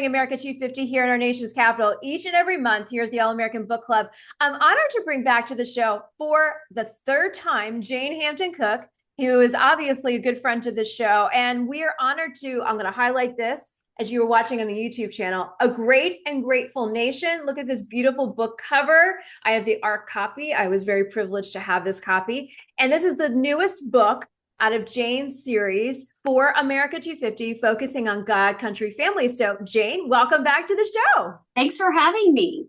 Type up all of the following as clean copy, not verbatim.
America 250 here in our nation's capital each and every month here at the All American Book Club. I'm honored to bring back to the show for the third time Jane Hampton Cook, who is obviously a good friend to the show. And we are honored to, I'm going to highlight this as you were watching on the YouTube channel, A Great and Grateful Nation. Look at this beautiful book cover. I have the ARC copy. I was very privileged to have this copy. And this is the newest book out of Jane's series for America 250, focusing on God, country, family. So Jane, welcome back to the show. Thanks for having me.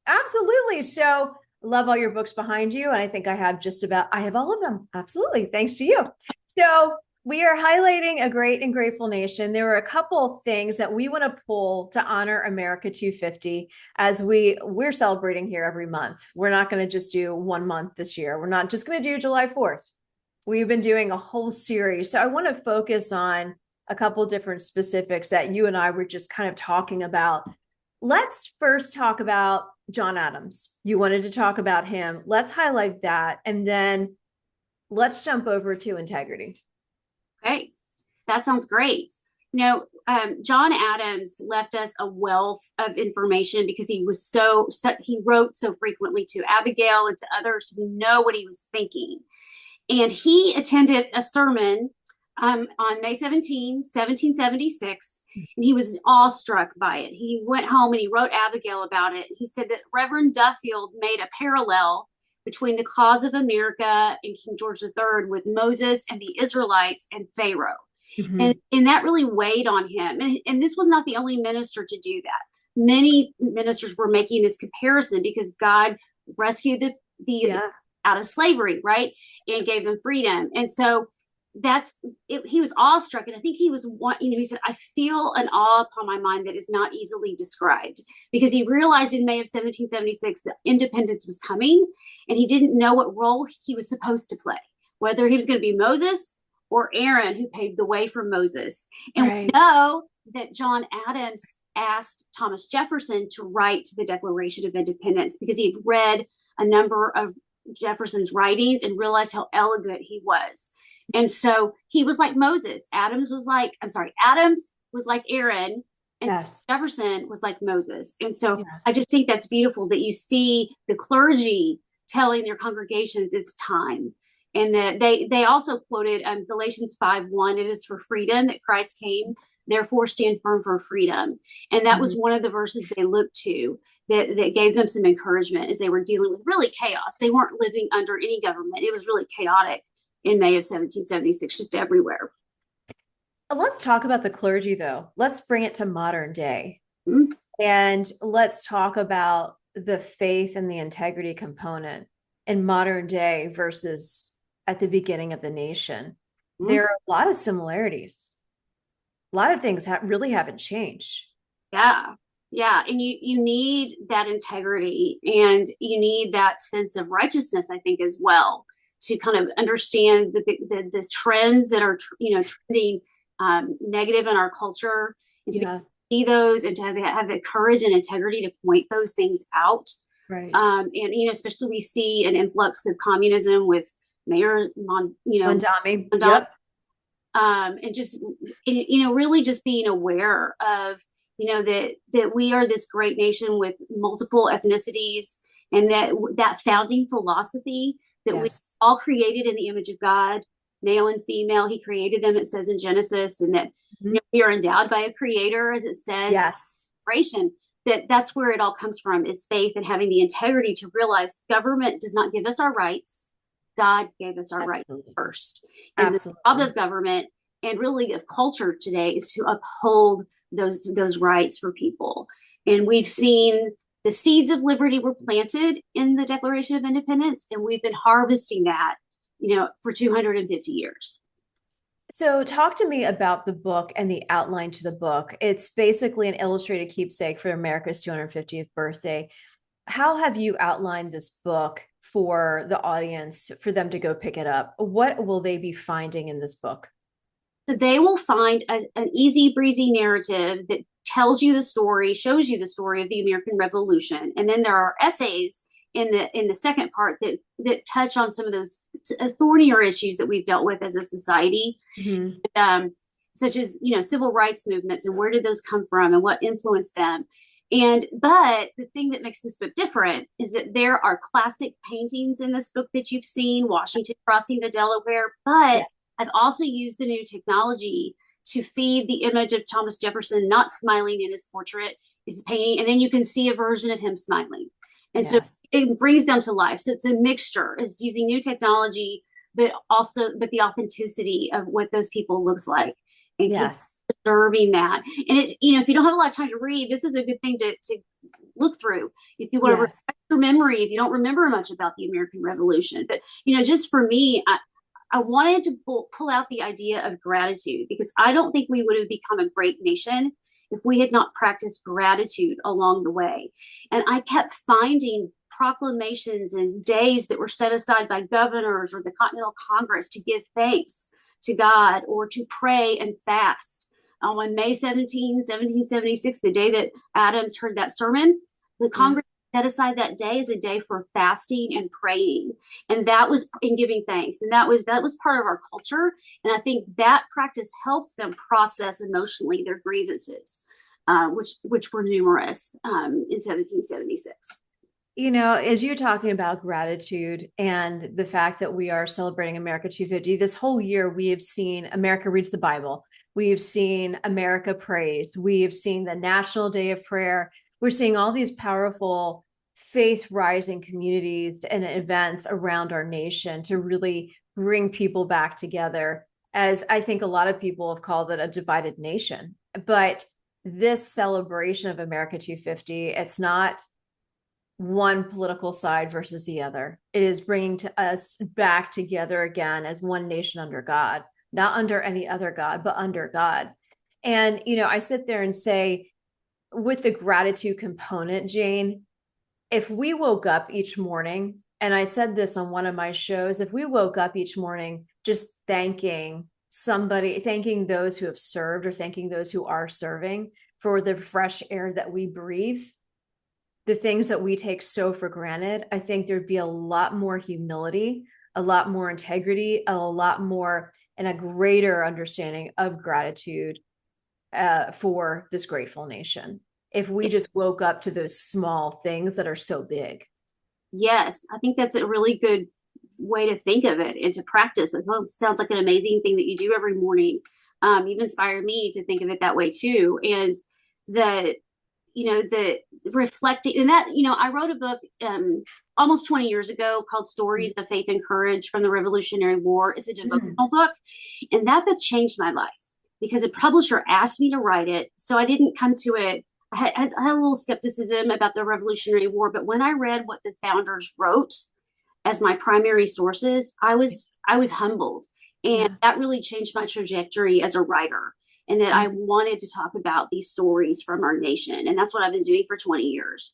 Absolutely. So love all your books behind you. And I think I have all of them. Absolutely. Thanks to you. So we are highlighting A Great and Grateful Nation. There are a couple of things that we want to pull to honor America 250 as we're celebrating here every month. We're not going to just do 1 month this year. We're not just going to do July 4th. We've been doing a whole series. So I want to focus on a couple different specifics that you and I were just kind of talking about. Let's first talk about John Adams. You wanted to talk about him. Let's highlight that. And then let's jump over to integrity. Okay, that sounds great. John Adams left us a wealth of information because he wrote so frequently to Abigail and to others who know what he was thinking. And he attended a sermon on May 17, 1776, and he was awestruck by it. He went home and he wrote Abigail about it. He said that Reverend Duffield made a parallel between the cause of America and King George III with Moses and the Israelites and Pharaoh. Mm-hmm. And that really weighed on him. And this was not the only minister to do that. Many ministers were making this comparison because God rescued the out of slavery, right? And gave them freedom. And so he was awestruck. And I think he said, I feel an awe upon my mind that is not easily described, because he realized in May of 1776 that independence was coming, and he didn't know what role he was supposed to play, whether he was going to be Moses or Aaron, who paved the way for Moses. And we know that John Adams asked Thomas Jefferson to write the Declaration of Independence because he had read a number of Jefferson's writings and realized how elegant he was. And so he was like Moses. Adams was like Aaron, and Jefferson was like Moses. And so I just think that's beautiful that you see the clergy telling their congregations it's time. And that they also quoted Galatians 5:1, it is for freedom that Christ came, therefore stand firm for freedom. And that was one of the verses they looked to that gave them some encouragement as they were dealing with really chaos. They weren't living under any government. It was really chaotic in May of 1776, just everywhere. Let's talk about the clergy, though. Let's bring it to modern day. Mm-hmm. And let's talk about the faith and the integrity component in modern day versus at the beginning of the nation. Mm-hmm. There are a lot of similarities. A lot of things really haven't changed. Yeah. And you need that integrity, and you need that sense of righteousness, I think, as well, to kind of understand the trends that are, trending negative in our culture, and to see those and to have the courage and integrity to point those things out. Right. And, especially we see an influx of communism with Mayor Mondami. Yep. And just, really just being aware of, that we are this great nation with multiple ethnicities, and that founding philosophy that we all created in the image of God, male and female. He created them, it says in Genesis, and that we are endowed by a creator, as it says. That's where it all comes from, is faith and having the integrity to realize government does not give us our rights. God gave us our rights first. And the job of government and really of culture today is to uphold those rights for people. And we've seen the seeds of liberty were planted in the Declaration of Independence, and we've been harvesting that, for 250 years. So talk to me about the book and the outline to the book. It's basically an illustrated keepsake for America's 250th birthday. How have you outlined this book for the audience, for them to go pick it up? What will they be finding in this book? So they will find an easy breezy narrative that tells you the story, shows you the story of the American Revolution. And then there are essays in the second part that touch on some of those thornier issues that we've dealt with as a society. Mm-hmm. such as, civil rights movements and where did those come from and what influenced them. But the thing that makes this book different is that there are classic paintings in this book that you've seen, Washington crossing the Delaware, but I've also used the new technology to feed the image of Thomas Jefferson not smiling in his portrait, his painting, and then you can see a version of him smiling. And so it brings them to life. So it's a mixture. It's using new technology, but the authenticity of what those people looks like. And preserving that. And it's, if you don't have a lot of time to read, this is a good thing to look through. If you want to refresh your memory, if you don't remember much about the American Revolution. But, just for me, I wanted to pull out the idea of gratitude, because I don't think we would have become a great nation if we had not practiced gratitude along the way. And I kept finding proclamations and days that were set aside by governors or the Continental Congress to give thanks to God or to pray and fast. On May 17, 1776, the day that Adams heard that sermon, the Congress set aside that day as a day for fasting and praying. And that was in giving thanks. And that was part of our culture. And I think that practice helped them process emotionally their grievances, which were numerous in 1776. As you're talking about gratitude and the fact that we are celebrating America 250, this whole year we have seen America Reads the Bible. We have seen America Prays. We have seen the National Day of Prayer. We're seeing all these powerful faith-rising communities and events around our nation to really bring people back together, as I think a lot of people have called it a divided nation. But this celebration of America 250, it's not one political side versus the other. It is bringing us back together again as one nation under God, not under any other God, but under God. And, I sit there and say, with the gratitude component, Jane, if we woke up each morning, and I said this on one of my shows, if we woke up each morning just thanking somebody, thanking those who have served or thanking those who are serving for the fresh air that we breathe, the things that we take so for granted, I think there'd be a lot more humility, a lot more integrity, a lot more and a greater understanding of gratitude for this grateful nation. If we just woke up to those small things that are so big. Yes, I think that's a really good way to think of it and to practice. It sounds like an amazing thing that you do every morning. You've inspired me to think of it that way too. And the reflecting, and that, I wrote a book almost 20 years ago called Stories of Faith and Courage from the Revolutionary War. It's a devotional book. And that book changed my life because a publisher asked me to write it. So I didn't come to it. I had a little skepticism about the Revolutionary War, but when I read what the founders wrote as my primary sources, I was humbled. And that really changed my trajectory as a writer. And that I wanted to talk about these stories from our nation. And that's what I've been doing for 20 years.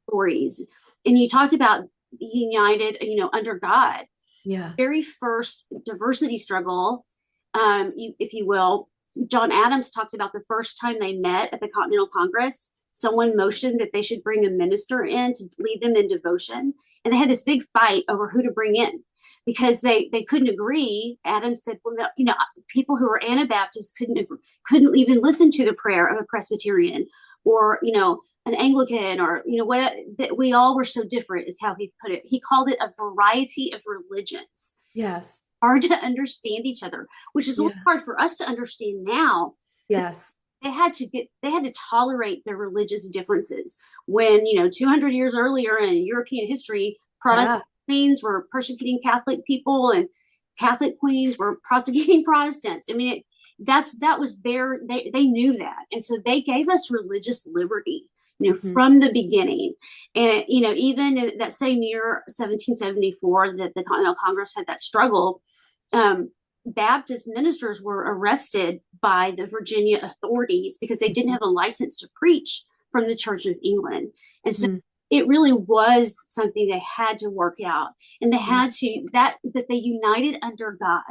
Stories. And you talked about united, under God. Yeah. Very first diversity struggle, if you will, John Adams talked about the first time they met at the Continental Congress. Someone motioned that they should bring a minister in to lead them in devotion. And they had this big fight over who to bring in, because they couldn't agree. Adams said, well, no, people who were Anabaptists couldn't even listen to the prayer of a Presbyterian or, an Anglican or, what, that we all were so different is how he put it. He called it a variety of religions. Yes. Hard to understand each other, which is a little hard for us to understand now. Yes. They had to tolerate their religious differences when, 200 years earlier in European history, Protestant queens were persecuting Catholic people and Catholic queens were prosecuting Protestants. I mean, they knew that. And so they gave us religious liberty, from the beginning. And, even in that same year, 1774, that the Continental Congress had that struggle, Baptist ministers were arrested by the Virginia authorities because they didn't have a license to preach from the Church of England. And so it really was something they had to work out, and they had to, that they united under God.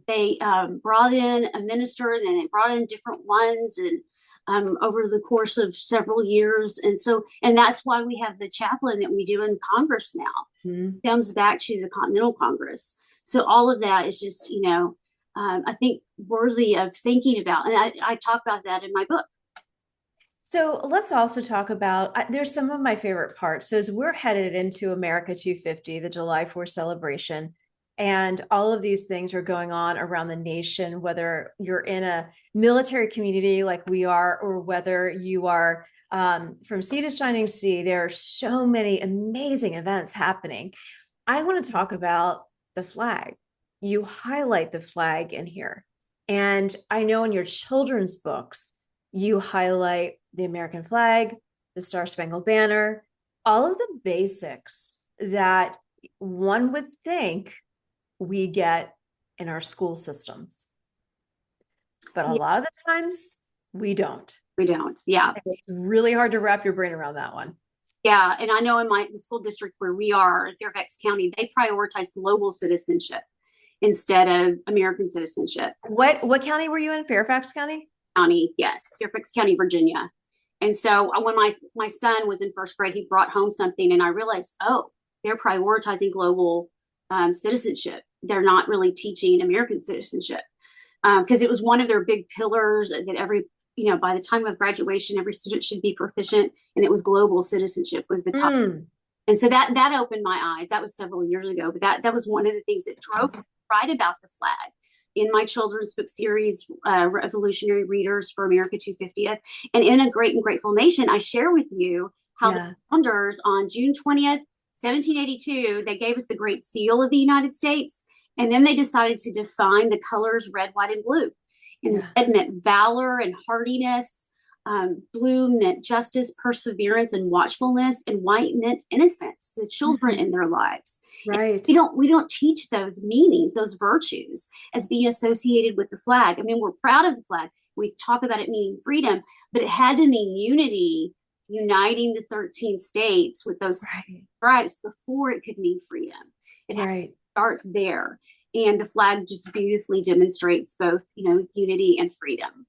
They brought in a minister, and then they brought in different ones, and over the course of several years. And that's why we have the chaplain that we do in Congress now. Stems back to the Continental Congress. So all of that is just, I think worthy of thinking about. And I talk about that in my book. So let's also talk about, there's some of my favorite parts. So as we're headed into America 250, the July 4th celebration, and all of these things are going on around the nation, whether you're in a military community like we are, or whether you are from sea to shining sea, there are so many amazing events happening. I want to talk about the flag. You highlight the flag in here. And I know in your children's books, you highlight the American flag, the Star Spangled Banner, all of the basics that one would think we get in our school systems. But a lot of the times we don't. We don't. Yeah. It's really hard to wrap your brain around that one. Yeah. And I know in the school district where we are, Fairfax County, they prioritize global citizenship instead of American citizenship. What county were you in? Fairfax County? County, yes, Fairfax County, Virginia. And so when my son was in first grade, he brought home something, and I realized, oh, they're prioritizing global citizenship. They're not really teaching American citizenship because it was one of their big pillars that every, by the time of graduation, every student should be proficient, and it was global citizenship was the top. And so that opened my eyes. That was several years ago, but that was one of the things that drove me to write about the flag in my children's book series, Revolutionary Readers for America 250th. And in A Great and Grateful Nation, I share with you how the founders on June 20th, 1782, they gave us the Great Seal of the United States. And then they decided to define the colors red, white, and blue. And red meant valor and hardiness. Blue meant justice, perseverance, and watchfulness, and white meant innocence, the children in their lives. Right. We don't teach those meanings, those virtues, as being associated with the flag. I mean, we're proud of the flag. We talk about it meaning freedom, but it had to mean unity, uniting the 13 states with those stripes before it could mean freedom. It had to start there. And the flag just beautifully demonstrates both, unity and freedom.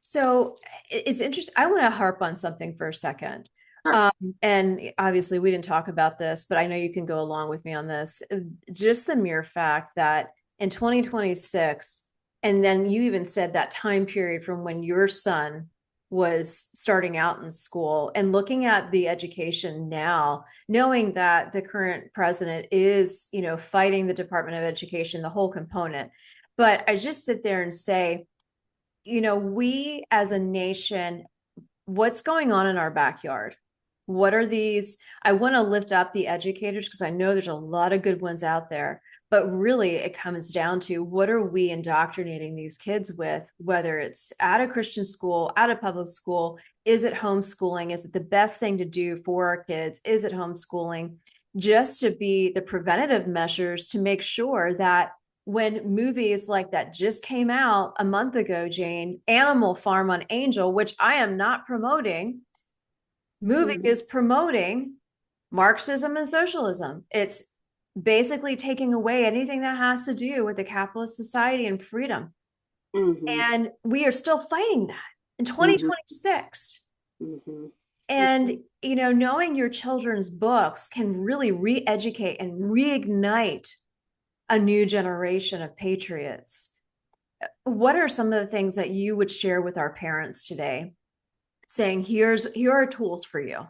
So it's interesting. I want to harp on something for a second. Sure. And obviously we didn't talk about this, but I know you can go along with me on this. Just the mere fact that in 2026, and then you even said that time period from when your son was starting out in school, and looking at the education now, knowing that the current president is, fighting the Department of Education, the whole component. But I just sit there and say, we as a nation, what's going on in our backyard? What are these? I want to lift up the educators because I know there's a lot of good ones out there, but really it comes down to what are we indoctrinating these kids with, whether it's at a Christian school, at a public school, is it homeschooling? Is it the best thing to do for our kids? Is it homeschooling? Just to be the preventative measures to make sure that when movies like that just came out a month ago, Jane, Animal Farm on Angel, which I am not promoting, movie is promoting Marxism and socialism. It's basically taking away anything that has to do with a capitalist society and freedom. And we are still fighting that in 2026. And, knowing your children's books can really re-educate and reignite a new generation of patriots. What are some of the things that you would share with our parents today, saying, here are tools for you?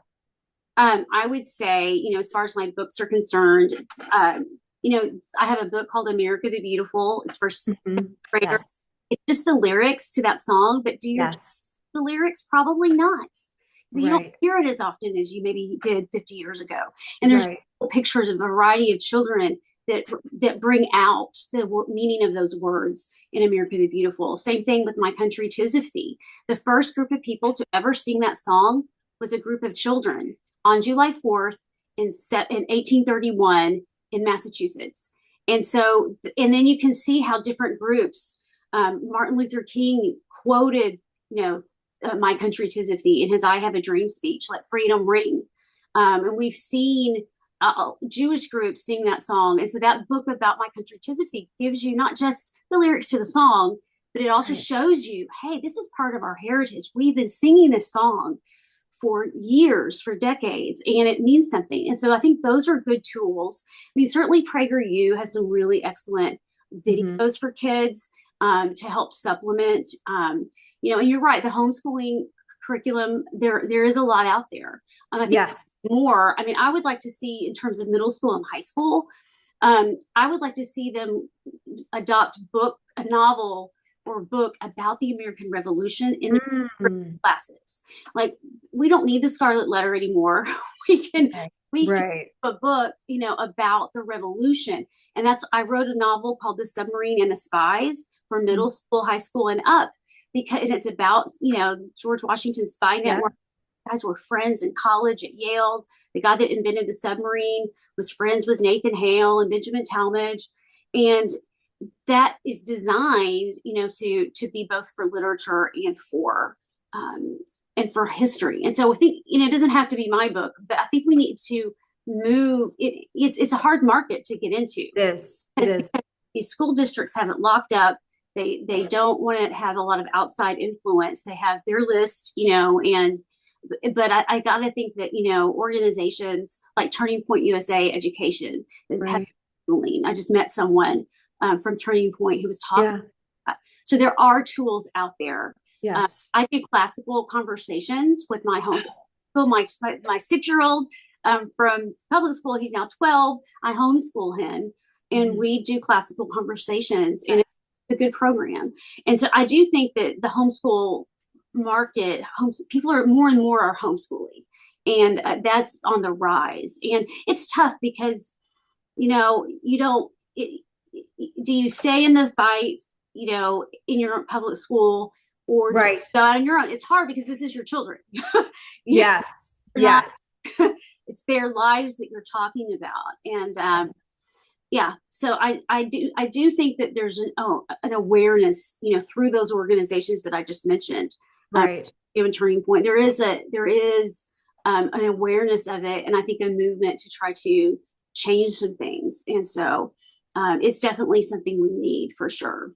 I would say, as far as my books are concerned, I have a book called America the Beautiful. It's for graders. It's just the lyrics to that song, but do you the lyrics? Probably not. So you don't hear it as often as you maybe did 50 years ago. And there's pictures of a variety of children that bring out the meaning of those words in America the Beautiful. Same thing with My Country 'Tis of Thee. The first group of people to ever sing that song was a group of children on July 4th in 1831 in Massachusetts. And then you can see how different groups, Martin Luther King quoted, My Country 'Tis of Thee in his I Have a Dream speech, Let Freedom Ring. And we've seen Jewish groups sing that song. And so that book about My Country 'Tis of Thee gives you not just the lyrics to the song, but it also shows you, hey, this is part of our heritage. We've been singing this song for years, for decades, and it means something. And so I think those are good tools. I mean, certainly PragerU has some really excellent Mhm. videos for kids to help supplement. And you're right, the homeschooling curriculum, there is a lot out there. I think Yes. more. I mean, I would like to see in terms of middle school and high school. I would like to see them adopt a novel or book about the American Revolution in the Mm. classes. Like, we don't need the Scarlet Letter anymore. we can Okay. we can Right. have a book, about the Revolution, and I wrote a novel called The Submarine and the Spies for Mhm. middle school, high school, and up, because it's about George Washington's spy Yeah. network. Guys were friends in college at Yale. The guy that invented the submarine was friends with Nathan Hale and Benjamin Talmadge, and that is designed, to be both for literature um, and for history. And so I think, it doesn't have to be my book, but I think we need to move. It's a hard market to get into It is. because these school districts have it locked up. They don't want to have a lot of outside influence. They have their list, and but I got to think that organizations like Turning Point USA Education have. Right. I just met someone from Turning Point who was talking. Yeah. So there are tools out there. Yes. I do classical conversations with my homeschool, my 6-year-old from public school. He's now 12. I homeschool him, and Mhm. we do classical conversations, and it's a good program. And so I do think that the homeschool market, people are more and more are homeschooling, and that's on the rise. And it's tough because you don't. Do you stay in the fight, in your public school, or do Right. you go out on your own? It's hard because this is your children. You're Yes. not, Yes. it's their lives that you're talking about. And yeah, so I do think that there's an awareness, through those organizations that I just mentioned, Right. given Turning Point. There is an awareness of it, and I think a movement to try to change some things. And so it's definitely something we need for sure.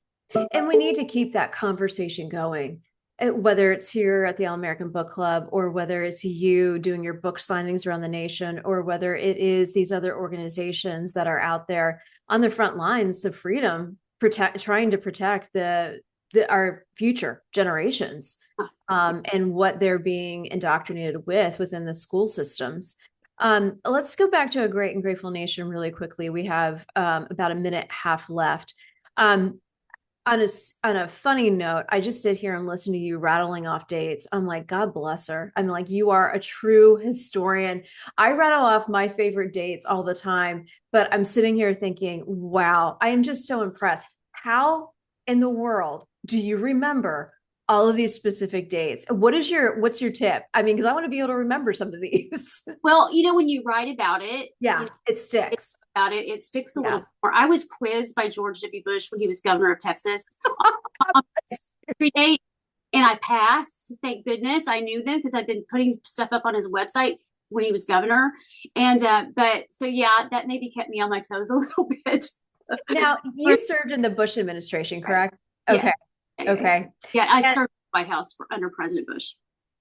And we need to keep that conversation going, whether it's here at the All American Book Club, or whether it's you doing your book signings around the nation, or whether it is these other organizations that are out there on the front lines of freedom, trying to protect our future generations, and what they're being indoctrinated within the school systems. Let's go back to A Great and Grateful Nation really quickly. We have about a minute and a half left. Um, on a funny note, I just sit here and listen to you rattling off dates. I'm like, God bless her. I'm like, you are a true historian. I rattle off my favorite dates all the time, but I'm sitting here thinking, wow, I am just so impressed. How in the world do you remember all of these specific dates? What's your tip? I mean, because I want to be able to remember some of these. Well, when you write about it, Yeah, it sticks. it sticks a Yeah. little more. I was quizzed by George W. Bush when he was governor of Texas on every date, and I passed. Thank goodness. I knew them because I've been putting stuff up on his website when he was governor. And but so yeah, that maybe kept me on my toes a little bit. Now, you served in the Bush administration, correct? Yes. Okay. Okay. Yeah, I And served in the White House under President Bush.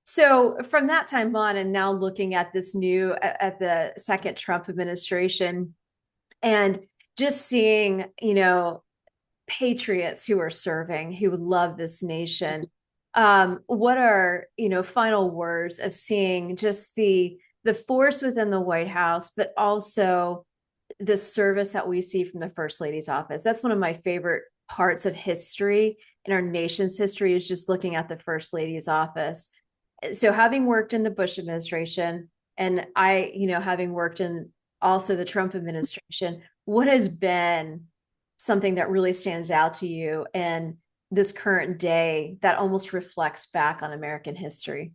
so from that time on, and now looking at at the second Trump administration, and just seeing, patriots who are serving, who love this nation, what are, final words of seeing just the force within the White House, but also the service that we see from the First Lady's office? That's one of my favorite parts of history in our nation's history, is just looking at the First Lady's office. So having worked in the Bush administration, and I, having worked in also the Trump administration, what has been something that really stands out to you in this current day that almost reflects back on American history?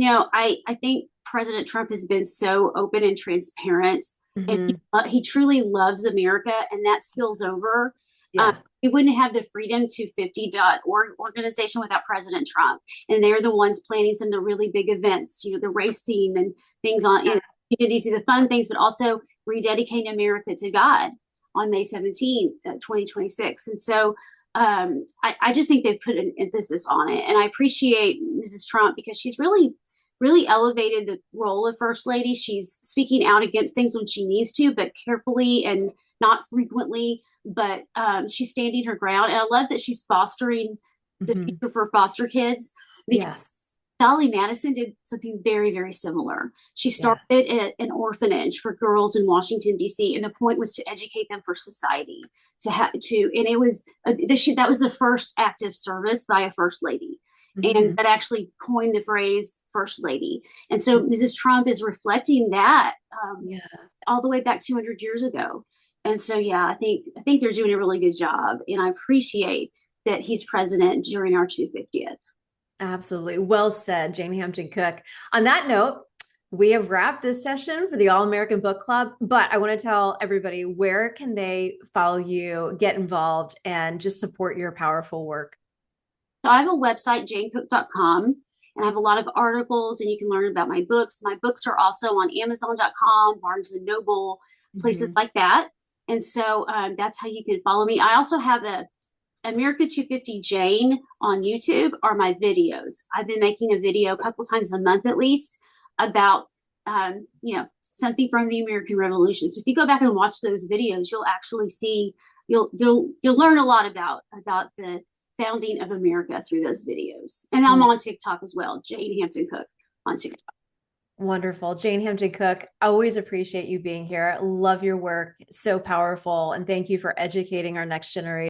I think President Trump has been so open and transparent, and Mm-hmm. he truly loves America, and that spills over. Yeah. We wouldn't have the freedom250.org organization without President Trump. And they're the ones planning some of the really big events, the race scene and things on. And he did these the fun things, but also rededicating America to God on May 17th, 2026. And so I just think they've put an emphasis on it. And I appreciate Mrs. Trump because she's really, really elevated the role of First Lady. She's speaking out against things when she needs to, but carefully and not frequently, but she's standing her ground. And I love that she's fostering the Mhm. future for foster kids, because Yes. Dolley Madison did something very, very similar. She Yeah. started an orphanage for girls in Washington, D.C., and the point was to educate them for society. And it was that was the first active service by a first lady, and Mhm. that actually coined the phrase "first lady." And so Mrs. Trump is reflecting that Yeah. all the way back 200 years ago. And so, yeah, I think they're doing a really good job, and I appreciate that he's president during our 250th. Absolutely. Well said, Jane Hampton Cook. On that note, we have wrapped this session for the All American Book Club, but I want to tell everybody, where can they follow you, get involved, and just support your powerful work? So I have a website, janecook.com, and I have a lot of articles, and you can learn about my books. My books are also on Amazon.com, Barnes and Noble, places Mhm. like that. And so that's how you can follow me. I also have a America 250 Jane on YouTube are my videos. I've been making a video a couple times a month at least about something from the American Revolution. So if you go back and watch those videos, you'll actually see you'll learn a lot about the founding of America through those videos. And I'm on TikTok as well, Jane Hampton Cook on TikTok. Wonderful. Jane Hampton Cook, always appreciate you being here. Love your work. So powerful. And thank you for educating our next generation.